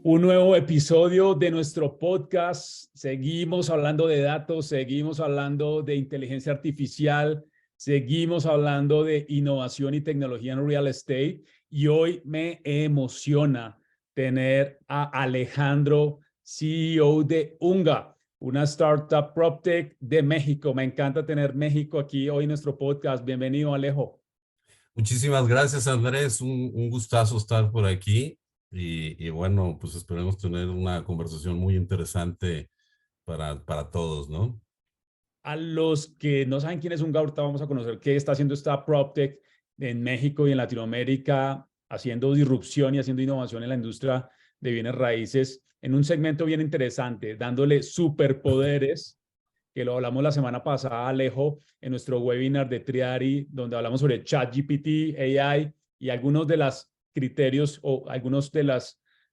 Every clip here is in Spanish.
Un nuevo episodio de nuestro podcast. Seguimos hablando de datos, seguimos hablando de inteligencia artificial, seguimos hablando de innovación y tecnología en real estate. Y hoy me emociona tener a Alejandro, CEO de Unga, una startup PropTech de México. Me encanta tener México aquí hoy en nuestro podcast. Bienvenido, Alejo. Muchísimas gracias, Andrés. Un gustazo estar por aquí. Y bueno, pues esperemos tener una conversación muy interesante para todos, ¿no? A los que no saben quién es Unga, ahorita vamos a conocer qué está haciendo esta PropTech en México y en Latinoamérica, haciendo disrupción y haciendo innovación en la industria de bienes raíces en un segmento bien interesante, dándole superpoderes, que lo hablamos la semana pasada, Alejo, en nuestro webinar de Triari, donde hablamos sobre ChatGPT, AI y algunos de los criterios o algunos de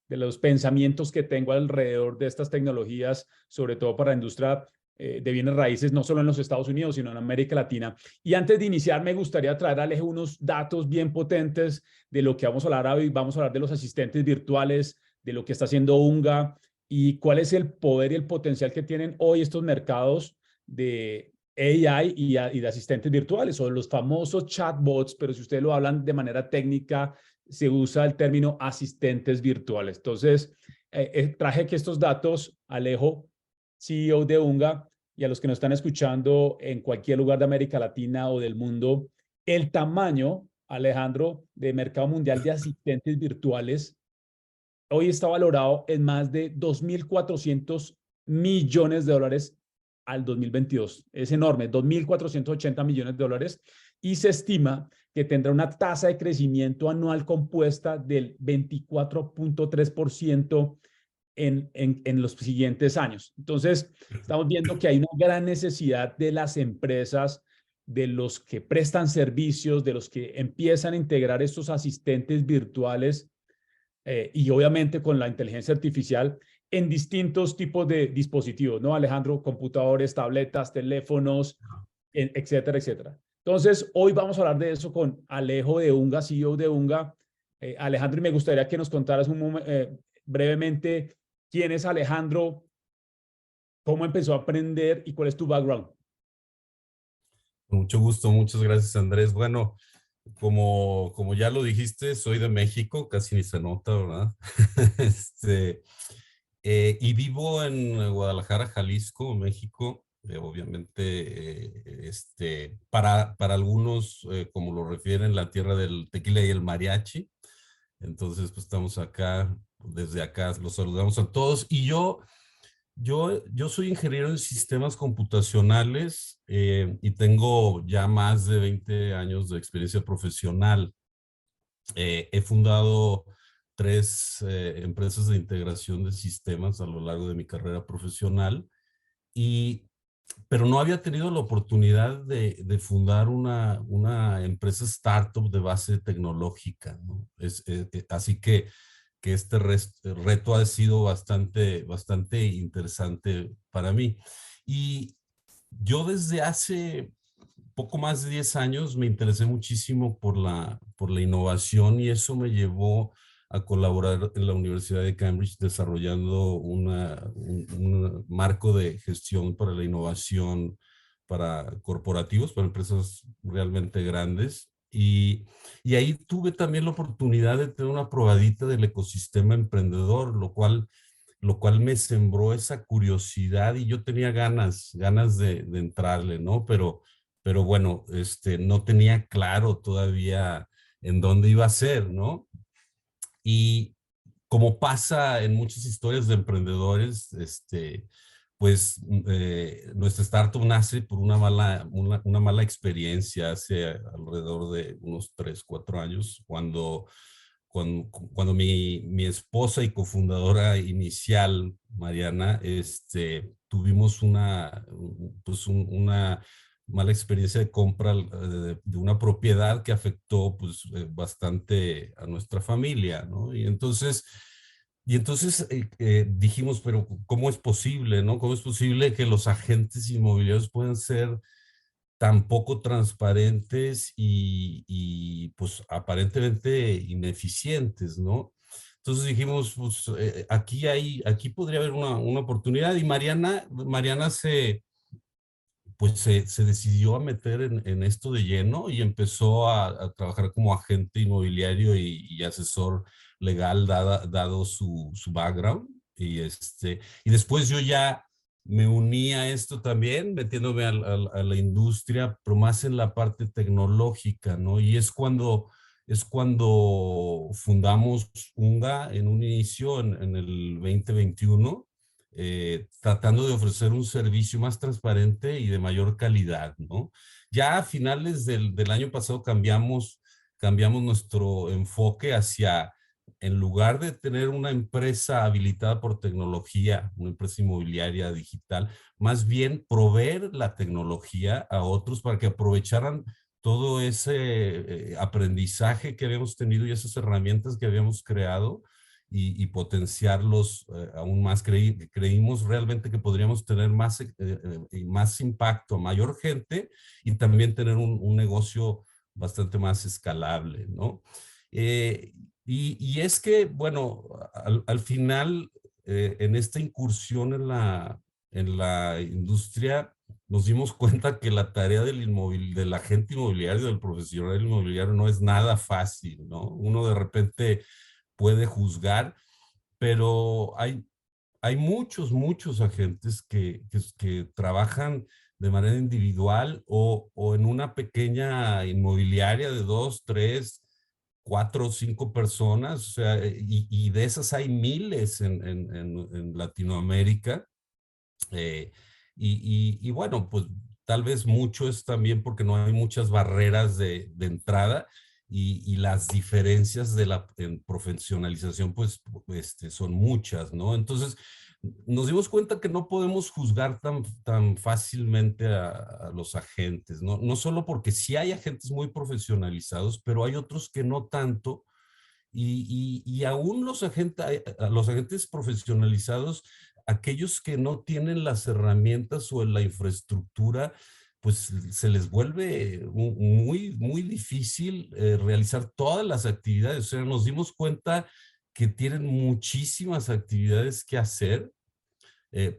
los pensamientos que tengo alrededor de estas tecnologías, sobre todo para la industria de bienes raíces, no solo en los Estados Unidos, sino en América Latina. Y antes de iniciar, me gustaría traer a Alejo unos datos bien potentes de lo que vamos a hablar hoy. Vamos a hablar de los asistentes virtuales, de lo que está haciendo Unga y cuál es el poder y el potencial que tienen hoy estos mercados de AI y de asistentes virtuales o los famosos chatbots, pero si ustedes lo hablan de manera técnica, se usa el término asistentes virtuales. Entonces, traje aquí estos datos, Alejo, CEO de Unga, y a los que nos están escuchando en cualquier lugar de América Latina o del mundo, el tamaño, Alejandro, de mercado mundial de asistentes virtuales hoy está valorado en más de 2.400 millones de dólares al 2022. Es enorme, 2.480 millones de dólares y se estima que tendrá una tasa de crecimiento anual compuesta del 24.3% en los siguientes años. Entonces, estamos viendo que hay una gran necesidad de las empresas, de los que prestan servicios, de los que empiezan a integrar estos asistentes virtuales y obviamente con la inteligencia artificial en distintos tipos de dispositivos, ¿no, Alejandro? Computadores, tabletas, teléfonos, etcétera, etcétera. Entonces, hoy vamos a hablar de eso con Alejo de Unga, CEO de Unga. Alejandro, y me gustaría que nos contaras brevemente quién es Alejandro, cómo empezó a aprender y cuál es tu background. Con mucho gusto, muchas gracias, Andrés. Bueno, como ya lo dijiste, soy de México, casi ni se nota, ¿verdad? Este, y vivo en Guadalajara, Jalisco, México. Obviamente, para algunos, como lo refieren, la tierra del tequila y el mariachi. Entonces, pues estamos acá, desde acá los saludamos a todos. Yo soy ingeniero en sistemas computacionales y tengo ya más de 20 años de experiencia profesional. He fundado tres empresas de integración de sistemas a lo largo de mi carrera profesional, y, pero no había tenido la oportunidad de fundar una empresa startup de base tecnológica, ¿no? Así que reto ha sido bastante interesante para mí. Y yo desde hace poco más de 10 años me interesé muchísimo por la innovación, y eso me llevó a colaborar en la Universidad de Cambridge desarrollando un marco de gestión para la innovación para corporativos, para empresas realmente grandes. Y ahí tuve también la oportunidad de tener una probadita del ecosistema emprendedor, lo cual me sembró esa curiosidad, y yo tenía ganas de entrarle, ¿no? Pero bueno, no tenía claro todavía en dónde iba a ser, ¿no? Y como pasa en muchas historias de emprendedores, pues nuestra startup nace por una mala experiencia hace alrededor de unos 3, 4 años, cuando mi esposa y cofundadora inicial, Mariana, tuvimos una mala experiencia de compra de una propiedad que afectó pues bastante a nuestra familia, ¿no? Y entonces dijimos, pero ¿cómo es posible, no? ¿Cómo es posible que los agentes inmobiliarios puedan ser tan poco transparentes y pues aparentemente ineficientes, ¿no? Entonces dijimos, pues aquí podría haber una oportunidad y Mariana se decidió a meter en esto de lleno y empezó a trabajar como agente inmobiliario y asesor legal dado su background. Y después yo ya me uní a esto también, metiéndome a la industria, pero más en la parte tecnológica, ¿no? Y es cuando fundamos UNGA en un inicio, en el 2021, tratando de ofrecer un servicio más transparente y de mayor calidad, ¿no? Ya a finales del año pasado cambiamos nuestro enfoque hacia, en lugar de tener una empresa habilitada por tecnología, una empresa inmobiliaria digital, más bien proveer la tecnología a otros para que aprovecharan todo ese aprendizaje que habíamos tenido y esas herramientas que habíamos creado y potenciarlos aún más. Creímos realmente que podríamos tener más impacto, mayor gente y también tener un negocio bastante más escalable, ¿no? Y es que, bueno, al final, en esta incursión en la industria, nos dimos cuenta que la tarea del agente inmobiliario, del profesional inmobiliario, no es nada fácil, ¿no? Uno de repente puede juzgar, pero hay muchos agentes que trabajan de manera individual o en una pequeña inmobiliaria de 2, 3, 4 o 5 personas, o sea, y de esas hay miles en Latinoamérica. eh, y bueno, pues tal vez mucho es también porque no hay muchas barreras de entrada y las diferencias en profesionalización pues son muchas, ¿no? Entonces nos dimos cuenta que no podemos juzgar tan fácilmente a los agentes, ¿no? No solo porque sí hay agentes muy profesionalizados, pero hay otros que no tanto. Y aún los agentes profesionalizados, aquellos que no tienen las herramientas o la infraestructura, pues se les vuelve muy difícil realizar todas las actividades. O sea, nos dimos cuenta que tienen muchísimas actividades que hacer.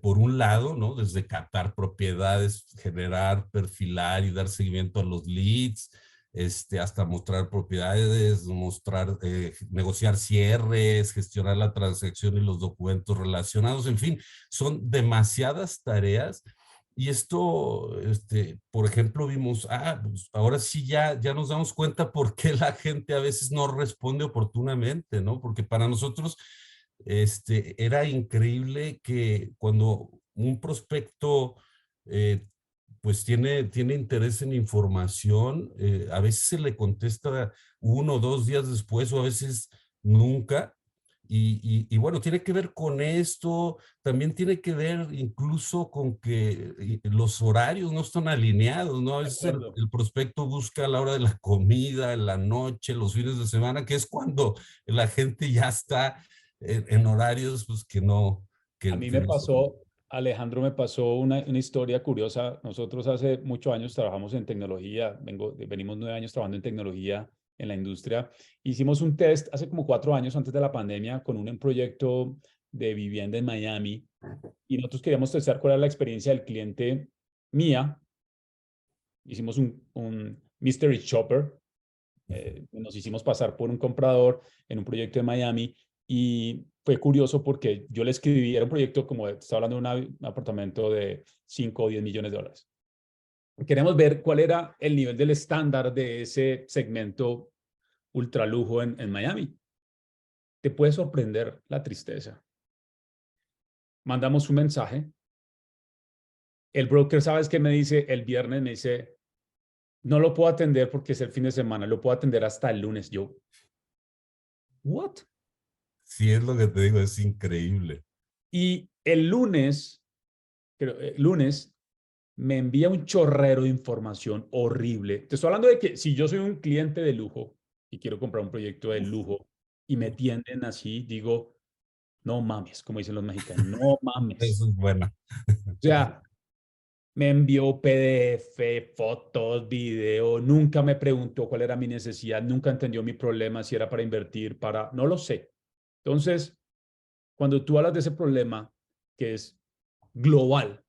Por un lado, ¿no? Desde captar propiedades, generar, perfilar y dar seguimiento a los leads, hasta mostrar propiedades, negociar cierres, gestionar la transacción y los documentos relacionados, en fin, son demasiadas tareas. Y esto, por ejemplo, vimos, pues ahora sí ya nos damos cuenta por qué la gente a veces no responde oportunamente, ¿no? Porque para nosotros era increíble que cuando un prospecto pues tiene interés en información, a veces se le contesta 1 o 2 días después o a veces nunca. Y bueno, tiene que ver con esto, también tiene que ver incluso con que los horarios no están alineados, ¿no? A De veces acuerdo. el prospecto busca a la hora de la comida, en la noche, los fines de semana, que es cuando la gente ya está en horarios pues A mí que me no son. pasó, Alejandro, me pasó una historia curiosa. Nosotros hace muchos años trabajamos en tecnología, venimos 9 años trabajando en tecnología en la industria. Hicimos un test hace como 4 años antes de la pandemia con un proyecto de vivienda en Miami y nosotros queríamos testar cuál era la experiencia del cliente mía. Hicimos un mystery shopper, nos hicimos pasar por un comprador en un proyecto de Miami y fue curioso porque yo le escribí, era un proyecto como, estaba hablando de un apartamento de 5 o 10 millones de dólares. Queremos ver cuál era el nivel del estándar de ese segmento ultralujo en Miami. Te puede sorprender la tristeza. Mandamos un mensaje. El broker, ¿sabes qué me dice? El viernes me dice, no lo puedo atender porque es el fin de semana, lo puedo atender hasta el lunes. Yo, ¿what? Sí, es lo que te digo, es increíble. Y el lunes, lunes, me envía un chorrero de información horrible. Te estoy hablando de que si yo soy un cliente de lujo y quiero comprar un proyecto de lujo y me tienden así, digo, no mames, como dicen los mexicanos, no mames. Eso es buena. O sea, me envió PDF, fotos, video, nunca me preguntó cuál era mi necesidad, nunca entendió mi problema, si era para invertir, no lo sé. Entonces, cuando tú hablas de ese problema que es global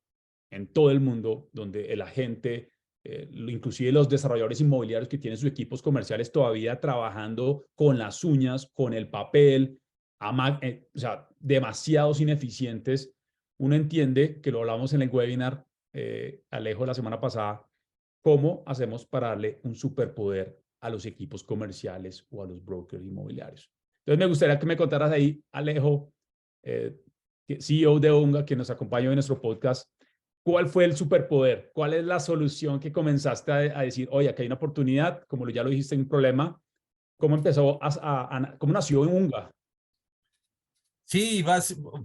en todo el mundo, donde el agente, inclusive los desarrolladores inmobiliarios que tienen sus equipos comerciales todavía trabajando con las uñas, con el papel, o sea, demasiados ineficientes, uno entiende, que lo hablamos en el webinar, Alejo, la semana pasada, cómo hacemos para darle un superpoder a los equipos comerciales o a los brokers inmobiliarios. Entonces, me gustaría que me contaras ahí, Alejo, eh, CEO de Unga, que nos acompaña en nuestro podcast, ¿cuál fue el superpoder? ¿Cuál es la solución que comenzaste a decir, oye, aquí hay una oportunidad, como ya lo dijiste, un problema? ¿Cómo empezó, cómo nació Unga? Sí,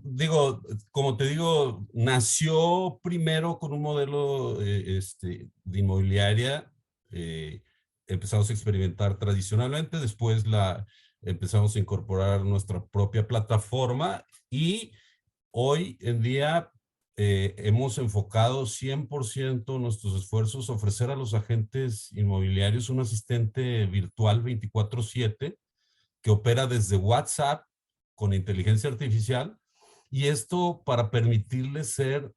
digo, como te digo, nació primero con un modelo de inmobiliaria. eh, Empezamos a experimentar tradicionalmente, después empezamos a incorporar nuestra propia plataforma y hoy en día hemos enfocado 100% nuestros esfuerzos a ofrecer a los agentes inmobiliarios un asistente virtual 24/7 que opera desde WhatsApp con inteligencia artificial, y esto para permitirles ser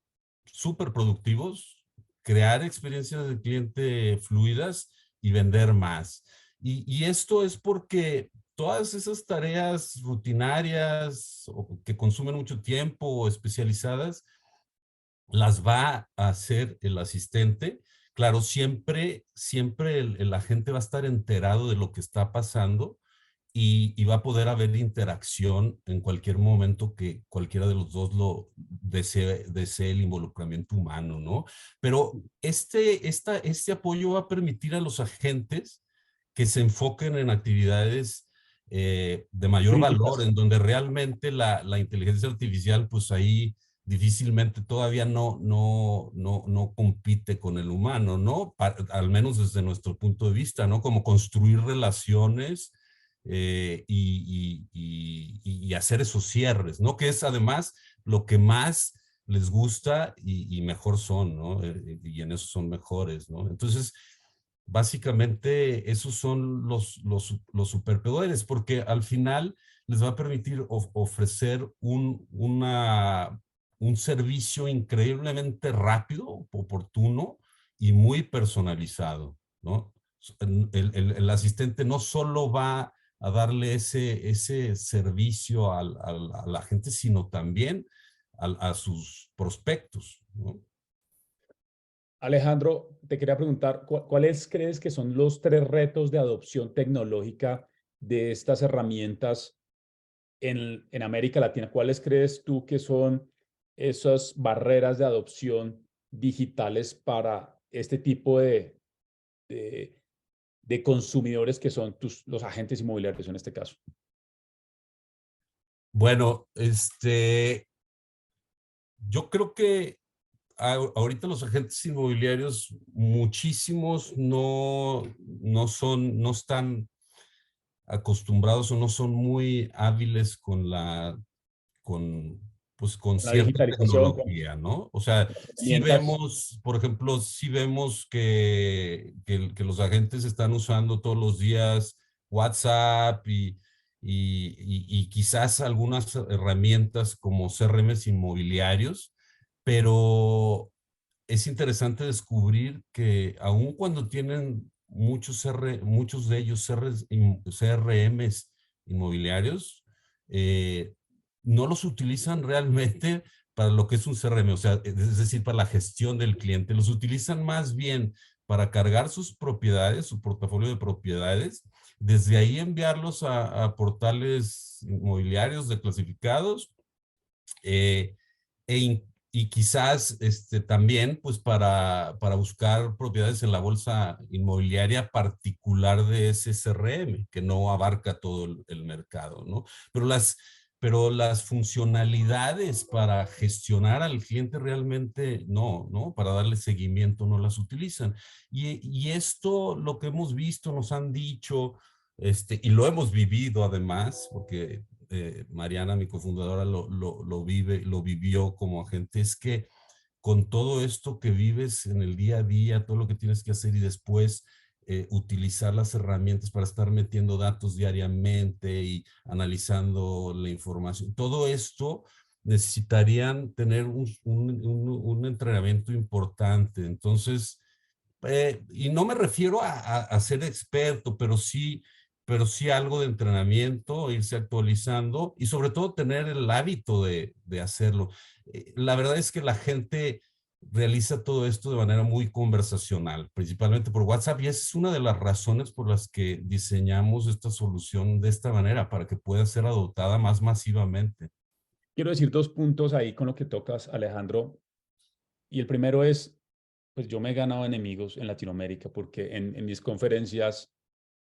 súper productivos, crear experiencias de cliente fluidas y vender más. Y esto es porque todas esas tareas rutinarias o que consumen mucho tiempo o especializadas las va a hacer el asistente. Claro, siempre el agente va a estar enterado de lo que está pasando y va a poder haber interacción en cualquier momento que cualquiera de los dos lo desee el involucramiento humano, ¿no? Pero este apoyo va a permitir a los agentes que se enfoquen en actividades de mayor valor, Críticas. en donde realmente la inteligencia artificial, pues ahí difícilmente todavía no compite con el humano, ¿no? Al menos desde nuestro punto de vista, ¿no? Como construir relaciones y hacer esos cierres, ¿no? Que es además lo que más les gusta y mejor son, ¿no? Y en eso son mejores, ¿no? Entonces, básicamente esos son los superpoderes, porque al final les va a permitir ofrecer un servicio increíblemente rápido, oportuno y muy personalizado, ¿no? El asistente no solo va a darle ese servicio a la gente, sino también a sus prospectos, ¿no? Alejandro, te quería preguntar, ¿cuáles crees que son los tres retos de adopción tecnológica de estas herramientas en América Latina? ¿Cuáles crees tú que son esas barreras de adopción digitales para este tipo de, de consumidores que son los agentes inmobiliarios en este caso? Bueno, yo creo que ahorita los agentes inmobiliarios, muchísimos no están acostumbrados o no son muy hábiles con, pues, con La cierta digitalización tecnología, ¿no? O sea, con las sí herramientas. vemos, por ejemplo, sí vemos que los agentes están usando todos los días WhatsApp y quizás algunas herramientas como CRMs inmobiliarios, pero es interesante descubrir que aun cuando tienen muchos de ellos CRMs inmobiliarios, eh, no los utilizan realmente para lo que es un CRM, o sea, es decir, para la gestión del cliente. Los utilizan más bien para cargar sus propiedades, su portafolio de propiedades, desde ahí enviarlos a portales inmobiliarios de clasificados, eh, y quizás también pues para buscar propiedades en la bolsa inmobiliaria particular de ese CRM, que no abarca todo el mercado, ¿no? Pero las funcionalidades para gestionar al cliente realmente ¿no? Para darle seguimiento no las utilizan. Y esto lo que hemos visto, nos han dicho, y lo hemos vivido además, porque Mariana, mi cofundadora, lo vivió como agente, es que con todo esto que vives en el día a día, todo lo que tienes que hacer y después utilizar las herramientas para estar metiendo datos diariamente y analizando la información. Todo esto necesitarían tener un entrenamiento importante. Entonces, y no me refiero a ser experto, pero sí algo de entrenamiento, irse actualizando y sobre todo tener el hábito de hacerlo. La verdad es que la gente realiza todo esto de manera muy conversacional, principalmente por WhatsApp, y esa es una de las razones por las que diseñamos esta solución de esta manera, para que pueda ser adoptada más masivamente. Quiero decir dos puntos ahí con lo que tocas, Alejandro. Y el primero es, pues yo me he ganado enemigos en Latinoamérica porque en mis conferencias,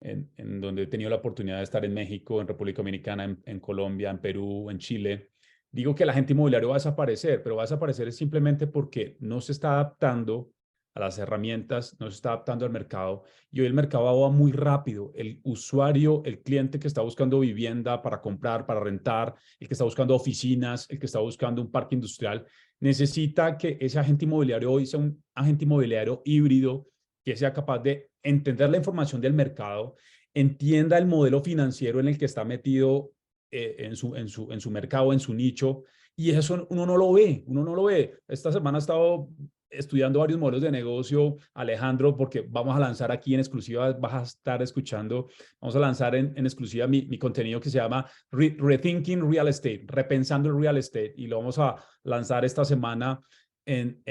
en donde he tenido la oportunidad de estar en México, en República Dominicana, en Colombia, en Perú, en Chile, digo que el agente inmobiliario va a desaparecer, pero va a desaparecer es simplemente porque no se está adaptando a las herramientas, no se está adaptando al mercado y hoy el mercado va muy rápido. El usuario, el cliente que está buscando vivienda para comprar, para rentar, el que está buscando oficinas, el que está buscando un parque industrial, necesita que ese agente inmobiliario hoy sea un agente inmobiliario híbrido que sea capaz de entender la información del mercado, entienda el modelo financiero en el que está metido en su mercado, en su nicho, y eso uno no lo ve, uno no lo ve. Esta semana he estado estudiando varios modelos de negocio, Alejandro, porque vamos a lanzar aquí en exclusiva, vas a estar escuchando, vamos a lanzar en exclusiva mi contenido que se llama Rethinking Real Estate, repensando el real estate, y lo vamos a lanzar esta semana en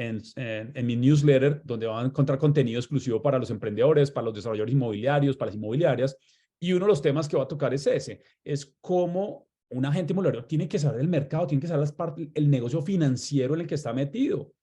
mi newsletter, donde van a encontrar contenido exclusivo para los emprendedores, para los desarrolladores inmobiliarios, para las inmobiliarias. Y uno de los temas que va a tocar es ese, es cómo un agente inmobiliario tiene que saber del mercado, tiene que saber el negocio financiero en el que está metido.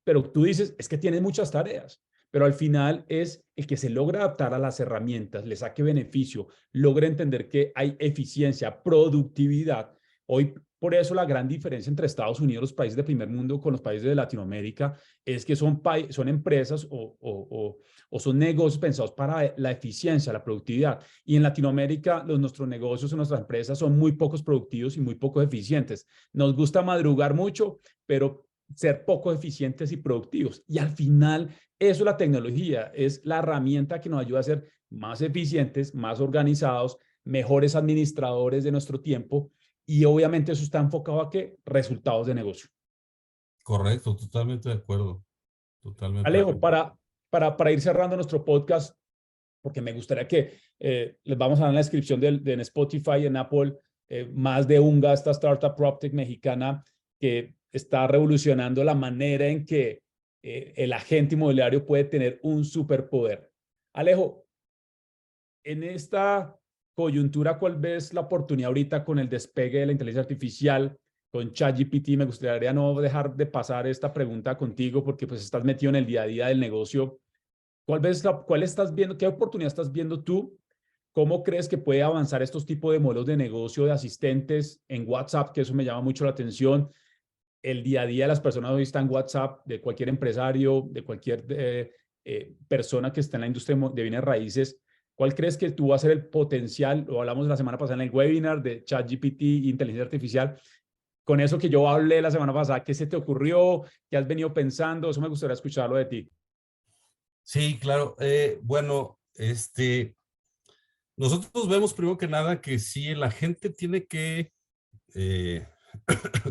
Pero tú dices, es que tiene muchas tareas, pero al final es el que se logra adaptar a las herramientas, le saque beneficio, logra entender que hay eficiencia, productividad. Hoy, por eso la gran diferencia entre Estados Unidos, los países de primer mundo, con los países de Latinoamérica, es que son empresas o son negocios pensados para la eficiencia, la productividad. Y en Latinoamérica, nuestros negocios o nuestras empresas son muy pocos productivos y muy pocos eficientes. Nos gusta madrugar mucho, pero ser poco eficientes y productivos. Y al final, eso es la tecnología, es la herramienta que nos ayuda a ser más eficientes, más organizados, mejores administradores de nuestro tiempo. Y obviamente eso está enfocado a qué? Resultados de negocio. Correcto, totalmente de acuerdo. Totalmente de Alejo, acuerdo. para ir cerrando nuestro podcast, porque me gustaría que les vamos a dar en la descripción en Spotify, en Apple, más de Unga, esta startup PropTech mexicana que está revolucionando la manera en que el agente inmobiliario puede tener un superpoder. Alejo, en esta coyuntura, ¿cuál ves la oportunidad ahorita con el despegue de la inteligencia artificial, con ChatGPT? Me gustaría no dejar de pasar esta pregunta contigo porque pues estás metido en el día a día del negocio. ¿Cuál estás viendo? ¿Qué oportunidad estás viendo tú? ¿Cómo crees que puede avanzar estos tipos de modelos de negocio de asistentes en WhatsApp? Que eso me llama mucho la atención. El día a día de las personas hoy está en WhatsApp, de cualquier empresario, de cualquier persona que está en la industria de bienes raíces. ¿Cuál crees que tú va a ser el potencial? Lo hablamos la semana pasada en el webinar de ChatGPT e inteligencia artificial. Con eso que yo hablé la semana pasada, ¿qué se te ocurrió? ¿Qué has venido pensando? Eso me gustaría escucharlo de ti. Sí, claro. Bueno, nosotros vemos primero que nada que sí, la gente tiene que, eh,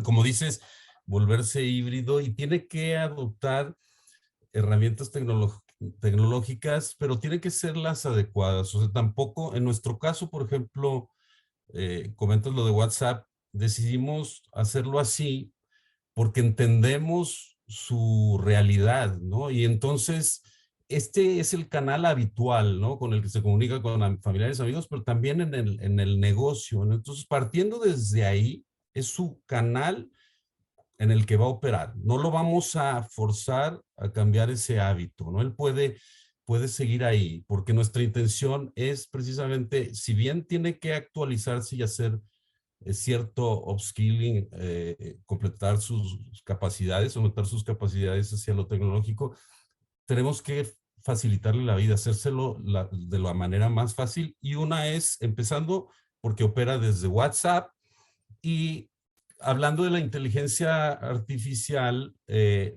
como dices, volverse híbrido y tiene que adoptar herramientas tecnológicas, pero tiene que ser las adecuadas. O sea, tampoco, en nuestro caso, por ejemplo, comentas lo de WhatsApp, decidimos hacerlo así porque entendemos su realidad, ¿no? Y entonces, este es el canal habitual, ¿no? Con el que se comunica con familiares, amigos, pero también en el negocio, ¿no? Entonces, partiendo desde ahí, es su canal en el que va a operar. No lo vamos a forzar a cambiar ese hábito, ¿no? Él puede seguir ahí, porque nuestra intención es precisamente, si bien tiene que actualizarse y hacer cierto upskilling, completar sus capacidades, aumentar sus capacidades hacia lo tecnológico, tenemos que facilitarle la vida, hacérselo de la manera más fácil. Y una es empezando porque opera desde WhatsApp. Y hablando de la inteligencia artificial,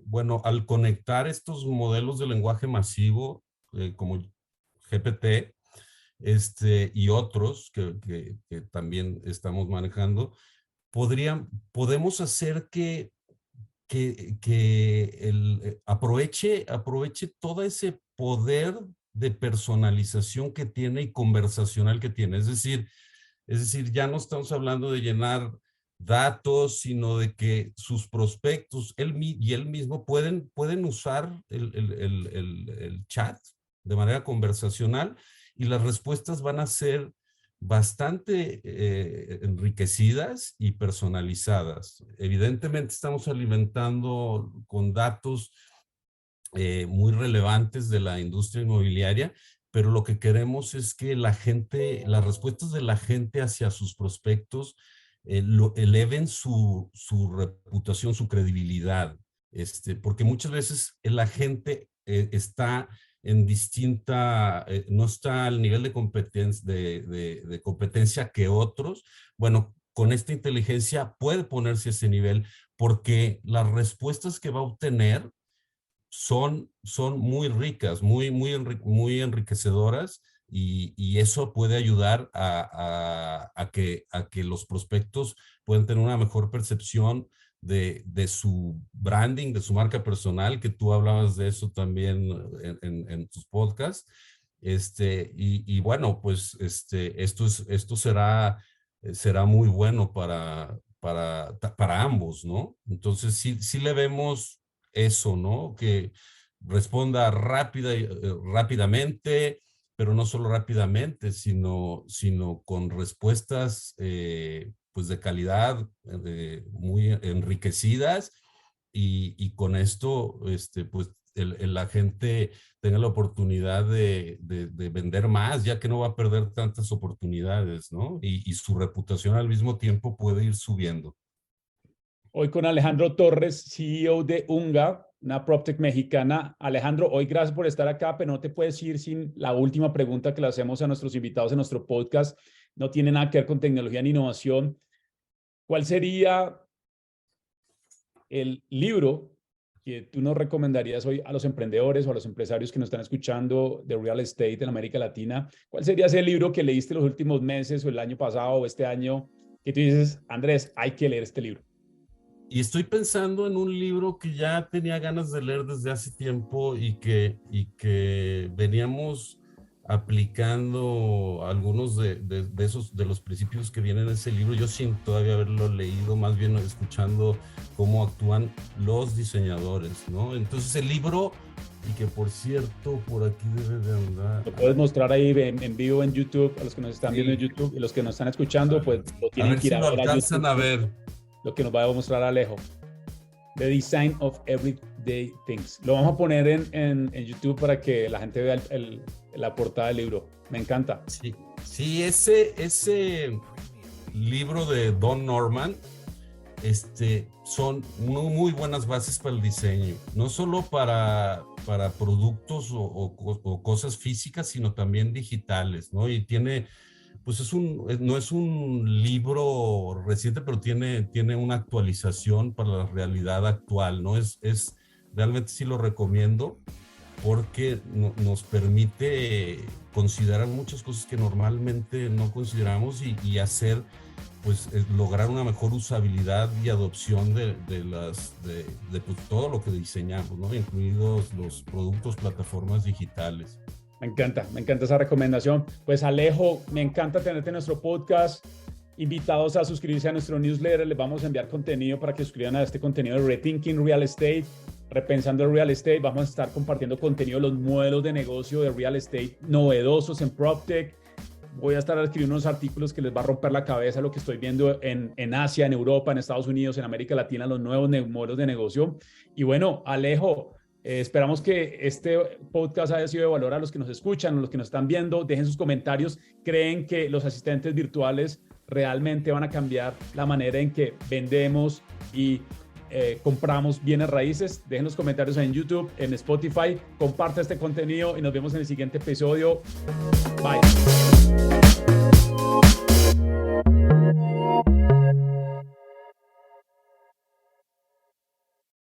bueno, al conectar estos modelos de lenguaje masivo, como GPT, y otros que también estamos manejando, podemos hacer que aproveche todo ese poder de personalización que tiene y conversacional que tiene. Es decir, ya no estamos hablando de llenar datos, sino de que sus prospectos él mismo pueden usar el chat de manera conversacional y las respuestas van a ser bastante enriquecidas y personalizadas. Evidentemente estamos alimentando con datos muy relevantes de la industria inmobiliaria, pero lo que queremos es que las respuestas de la gente hacia sus prospectos eleven su reputación, su credibilidad, porque muchas veces la gente está en no está al nivel de competencia que otros. Bueno, con esta inteligencia puede ponerse a ese nivel porque las respuestas que va a obtener son muy ricas, muy enriquecedoras y eso puede ayudar a que los prospectos puedan tener una mejor percepción de su branding, de su marca personal, que tú hablabas de eso también en tus podcasts. Y bueno, pues esto será muy bueno para ambos, ¿no? Entonces sí le vemos eso, ¿no? Que responda rápidamente, pero no solo rápidamente, sino con respuestas pues de calidad, muy enriquecidas y con esto pues la gente tenga la oportunidad de vender más, ya que no va a perder tantas oportunidades, ¿no? Y su reputación al mismo tiempo puede ir subiendo. Hoy con Alejandro Torres, CEO de Unga, una PropTech mexicana. Alejandro, hoy gracias por estar acá, pero no te puedes ir sin la última pregunta que le hacemos a nuestros invitados en nuestro podcast. No tiene nada que ver con tecnología ni innovación. ¿Cuál sería el libro que tú nos recomendarías hoy a los emprendedores o a los empresarios que nos están escuchando de real estate en América Latina? ¿Cuál sería ese libro que leíste los últimos meses o el año pasado o este año que tú dices, Andrés, hay que leer este libro? Y estoy pensando en un libro que ya tenía ganas de leer desde hace tiempo y que veníamos aplicando algunos de los principios que vienen en ese libro, yo sin todavía haberlo leído, más bien escuchando cómo actúan los diseñadores, ¿no? Entonces el libro, y que por cierto, por aquí debe de andar. Lo puedes mostrar ahí en vivo en YouTube, a los que nos están viendo en YouTube y los que nos están escuchando, pues lo tienen que ir a ver. A ver si lo alcanzan a ver. Lo que nos va a mostrar Alejo. The Design of Everyday Things. Lo vamos a poner en YouTube para que la gente vea la portada del libro. Me encanta. Sí, ese libro de Don Norman son muy buenas bases para el diseño. No solo para productos o cosas físicas, sino también digitales, ¿no? Y tiene... Pues no es un libro reciente, pero tiene una actualización para la realidad actual, ¿no? Realmente sí lo recomiendo porque nos permite considerar muchas cosas que normalmente no consideramos y hacer, pues, lograr una mejor usabilidad y adopción de pues, todo lo que diseñamos, ¿no? Incluidos los productos, plataformas digitales. Me encanta esa recomendación. Pues Alejo, me encanta tenerte en nuestro podcast. Invitados a suscribirse a nuestro newsletter. Les vamos a enviar contenido para que suscriban a este contenido de Rethinking Real Estate, Repensando el Real Estate. Vamos a estar compartiendo contenido de los modelos de negocio de real estate novedosos en PropTech. Voy a estar escribiendo unos artículos que les va a romper la cabeza lo que estoy viendo en Asia, en Europa, en Estados Unidos, en América Latina, los nuevos modelos de negocio. Y bueno, Alejo, esperamos que este podcast haya sido de valor a los que nos escuchan, a los que nos están viendo. Dejen sus comentarios. ¿Creen que los asistentes virtuales realmente van a cambiar la manera en que vendemos y compramos bienes raíces? Dejen los comentarios en YouTube, en Spotify. Comparte este contenido y nos vemos en el siguiente episodio. Bye.